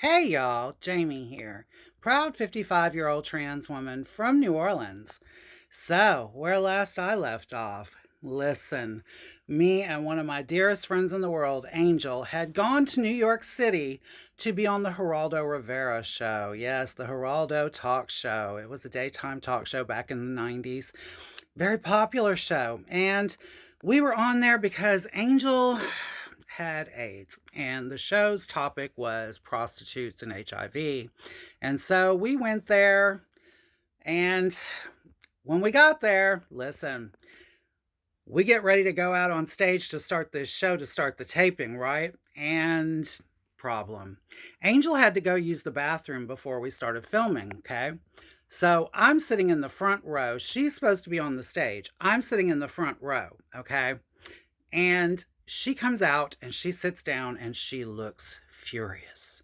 Hey y'all, Jamie here. Proud 55-year-old trans woman from New Orleans. So, where last I left off, listen, me and one of my dearest friends in the world, Angel, had gone to New York City to be on the Geraldo Rivera show. Yes, the Geraldo talk show. It was a daytime talk show back in the 90s. Very popular show. And we were on there because Angel had AIDS, and the show's topic was prostitutes and HIV. And so we went there, and when we got there, listen, we get ready to go out on stage to start this show, to start the taping, right? And problem. Angel had to go use the bathroom before we started filming, okay? So I'm sitting in the front row. She's supposed to be on the stage. I'm sitting in the front row, okay? And she comes out and she sits down and she looks furious.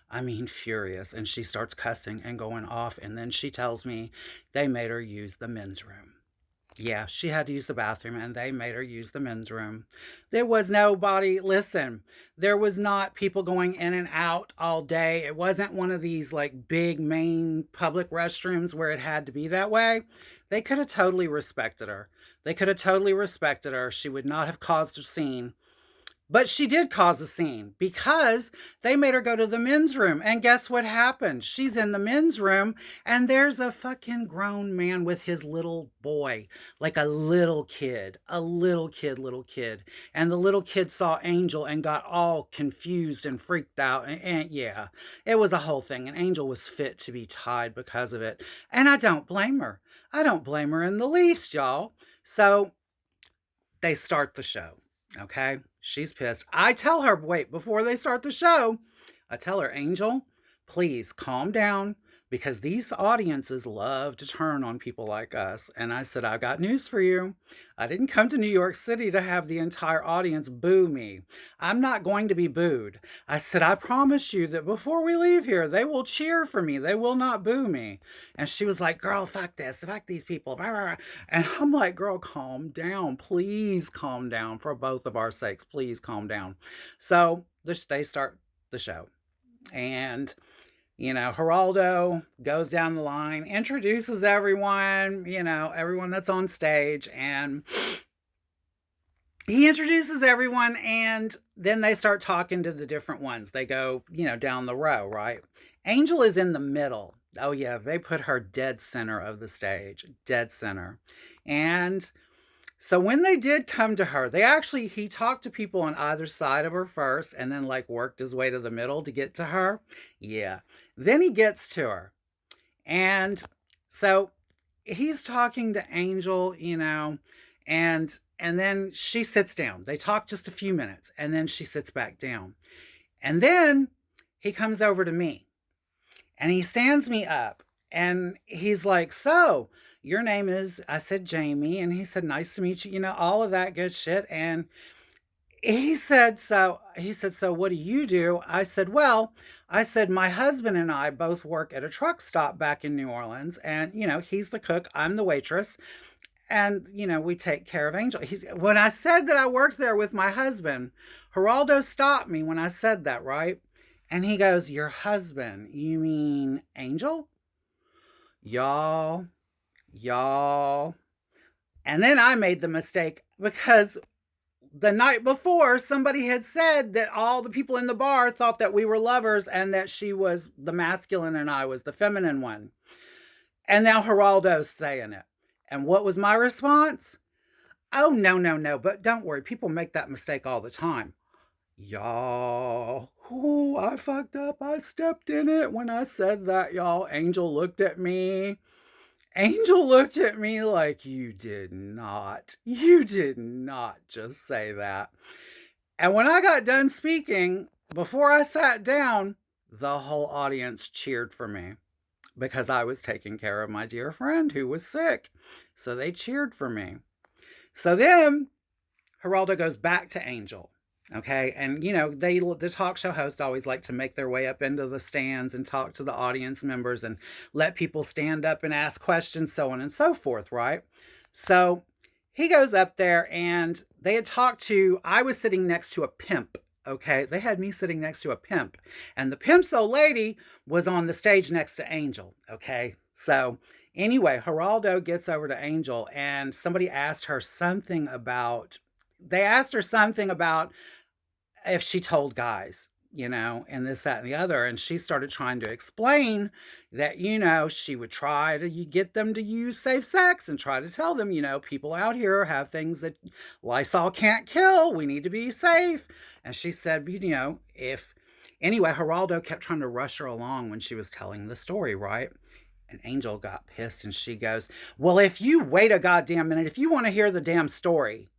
I mean, furious. And she starts cussing and going off. And then she tells me they made her use the men's room. Yeah, she had to use the bathroom and they made her use the men's room. There was nobody, listen, there was not people going in and out all day. It wasn't one of these like big main public restrooms where it had to be that way. They could have totally respected her. They could have totally respected her. She would not have caused a scene. But she did cause a scene because they made her go to the men's room. And guess what happened? She's in the men's room and there's a fucking grown man with his little boy, like a little kid, a little kid, little kid. And the little kid saw Angel and got all confused and freaked out. And yeah, it was a whole thing. And Angel was fit to be tied because of it. And I don't blame her. I don't blame her in the least, y'all. So they start the show. Okay. She's pissed. I tell her, wait, before they start the show, I tell her, Angel, please calm down because these audiences love to turn on people like us. And I said, I've got news for you. I didn't come to New York City to have the entire audience boo me. I'm not going to be booed. I said, I promise you that before we leave here, they will cheer for me. They will not boo me. And she was like, girl, fuck this. Fuck these people. And I'm like, girl, calm down. Please calm down for both of our sakes. Please calm down. So they start the show. And Geraldo goes down the line, introduces everyone, everyone that's on stage, and he introduces everyone, and then they start talking to the different ones. They go, down the row, right? Angel is in the middle. Oh, yeah, they put her dead center of the stage, dead center. And so when they did come to her, he talked to people on either side of her first and then like worked his way to the middle to get to her. Yeah. Then he gets to her. And so he's talking to Angel, and then she sits down. They talk just a few minutes and then she sits back down. And then he comes over to me and he stands me up and he's like, so your name is, I said, Jamie. And he said, nice to meet you, all of that good shit. And so what do you do? I said, my husband and I both work at a truck stop back in New Orleans. And, he's the cook, I'm the waitress. And, we take care of Angel. When I said that I worked there with my husband, Geraldo stopped me when I said that, right? And he goes, your husband, you mean Angel? Y'all, y'all. And then I made the mistake because the night before somebody had said that all the people in the bar thought that we were lovers and that she was the masculine and I was the feminine one. And now Geraldo's saying it. And what was my response? Oh, no, no, no. But don't worry. People make that mistake all the time. Y'all, ooh, I fucked up. I stepped in it when I said that, y'all. Angel looked at me. Angel looked at me like, you did not just say that. And when I got done speaking, before I sat down, the whole audience cheered for me because I was taking care of my dear friend who was sick. So they cheered for me. So then Geraldo goes back to Angel. Okay. And, the talk show hosts always like to make their way up into the stands and talk to the audience members and let people stand up and ask questions, so on and so forth. Right. So he goes up there and I was sitting next to a pimp. okay? They had me sitting next to a pimp, and the pimp's old lady was on the stage next to Angel, okay? So, anyway, Geraldo gets over to Angel, and somebody asked her something about they asked her something about if she told guys, and this, that, and the other. And she started trying to explain that, she would try to get them to use safe sex and try to tell them, people out here have things that Lysol can't kill. We need to be safe. And she said, if anyway, Geraldo kept trying to rush her along when she was telling the story, right? And Angel got pissed and she goes, well, if you wait a goddamn minute, if you want to hear the damn story,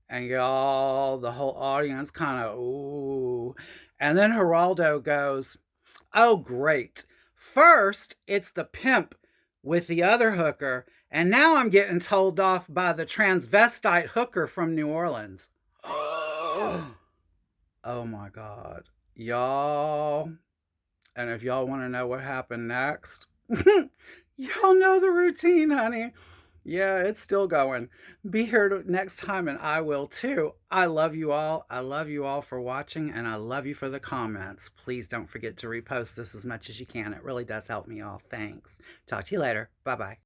and y'all, the whole audience kind of, ooh. And then Geraldo goes, oh, great. First, it's the pimp with the other hooker, and now I'm getting told off by the transvestite hooker from New Orleans. Oh my God. Y'all. And if y'all want to know what happened next, y'all know the routine, honey. Yeah, it's still going. Be here next time, and I will too. I love you all. I love you all for watching, and I love you for the comments. Please don't forget to repost this as much as you can. It really does help me all. Thanks. Talk to you later. Bye bye.